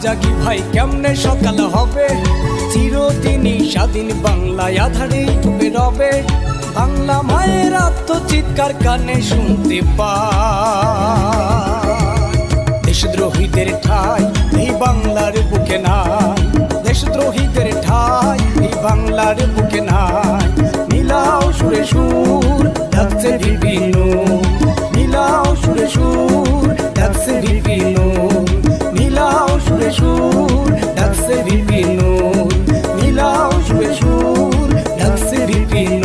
জাগি ভাই কেমনে সকাল হবে, চিরদিনই স্বাধীন বাংলায় আধারে ডুবে রবে। বাংলা মায়ের আত্মচিৎকার কানে শুনতে পায়। দেশদ্রোহীদের ঠাঁই এই বাংলার বুকে নাই, দেশদ্রোহীদের ঠাঁই এই বাংলার বুকে নাই। মিলাও সুরে সুর ডাকছে বিভিন্ন, মিলাও সুরে সুর ডাকছে বিভিন্ন, মিলাও সুরে সুর ডাকছে বিভিন্ন, মিলাও সুরে সুর ডাকছে বিভিন্ন।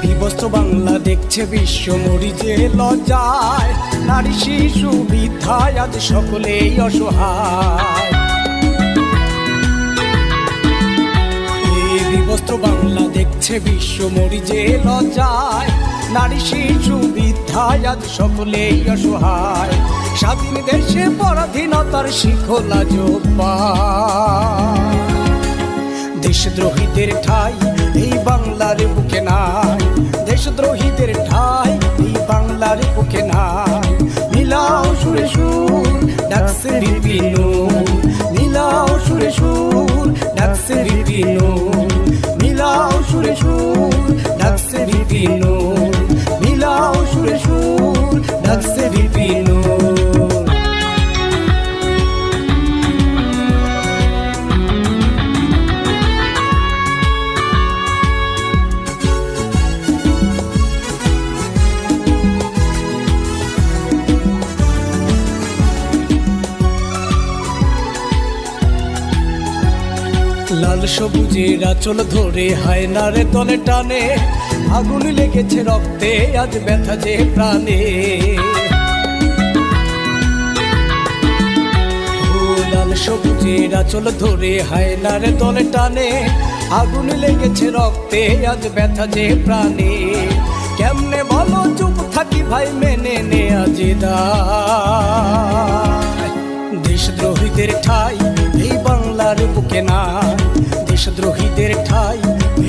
বিবস্ত্র বাংলা দেখছে বিশ্ব মরিজে লজ্জায়, নারী শিশু বৃদ্ধায় আজ সকলেই অসহায়। এই বিবস্ত্র বাংলা দেখছে বিশ্ব মরিজে লজ্জায়, নারী শিশু বৃদ্ধায় আজ সকলেই অসহায়। স্বাধীন দেশে পরাধীনতার শিখল আজ পায়। দেশদ্রোহীদের ঠাঁই এই বাংলার বুকে নাই, দেশদ্রোহীদের ঠাঁই এই বাংলার বুকে নাই। মিলাও সুরে সুর ডাকছে বিভিন্ন, মিলাও সুরে সুর ডাকছে বিভিন্ন, মিলাও সুরে সুর ডাকছে বিভিন্ন, মিলাও সুরে সুর ডাকছে বিভিন্ন। লাল সবুজের আঁচল ধরে হায়নার তলে টানে, আগুন লেগেছে রক্তে আজ ব্যথা যে প্রাণে। লাল সবুজের আঁচল ধরে হায়নার তলে টানে, আগুন লেগেছে রক্তে আজ ব্যথা যে প্রাণে। কেমনে বলো চুপ থাকি ভাই, মেনে নে আজ দায়। দেশদ্রোহীদের ঠাঁই এই বাংলার বুকে নাই, দেশদ্রোহীদের ঠাঁই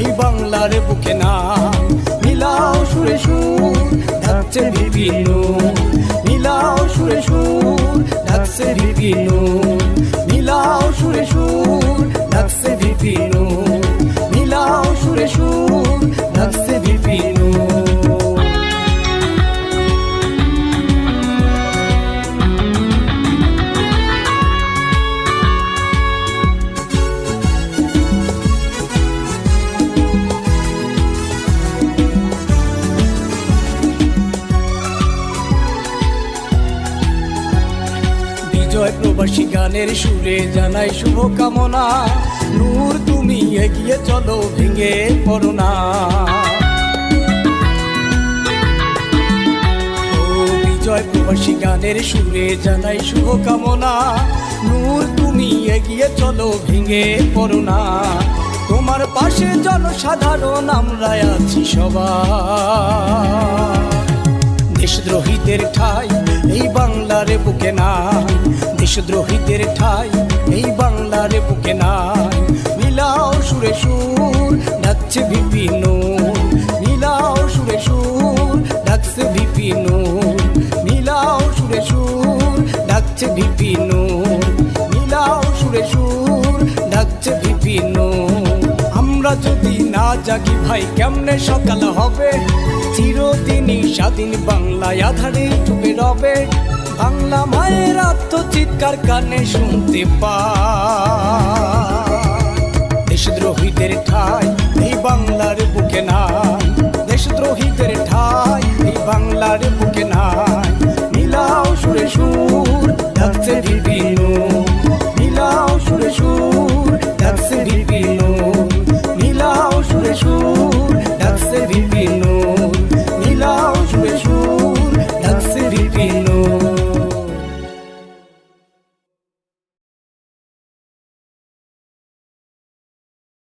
এই বাংলার বুকে নাই। মিলাও সুরে সুর ডাকছে বিভিন্ন, মিলাও সুরে সুর ডাকছে বিভিন্ন, মিলাও সুরে সুর ডাকছে বিভিন্ন, মিলাও সুরে সুর ডাকছে বিভিন্ন। জয় প্রবাসী গানের সুরে জানাই শুভকামনা, নূর তুমি এগিয়ে চলো ভেঙে পড়ো না। ও বিজয় প্রবাসী গানের সুরে জানাই শুভকামনা, নূর তুমি এগিয়ে চলো ভেঙে পড়ো না। তোমার পাশে জনসাধারণ আমরা আছি সবাই। দেশদ্রোহীদের ঠাঁই এই বাংলার বুকে নাই, দেশদ্রোহীদের ঠাঁই এই বাংলার বুকে নাই। মিলাও সুরে সুর ডাকছে বিভিন্ন, মিলাও সুরে সুর ডাকছে বিভিন্ন, মিলাও সুরে সুর ডাকছে বিভিন্ন, মিলাও সুরে সুর ডাকছে বিভিন্ন। আমরা যদি না জাগি ভাই কেমনে সকাল হবে, চিরদিনই স্বাধীন বাংলায় আধারে ডুবে রবে। বাংলা মায়ের আত্মচিৎকার কানে শুনতে পায়। দেশদ্রোহীদের ঠাঁই এই বাংলার বুকে নাই, দেশদ্রোহীদের ঠাঁই এই বাংলার বুকে নাই। মিলাও সুরে সুর ডাকছে বিভিন্ন।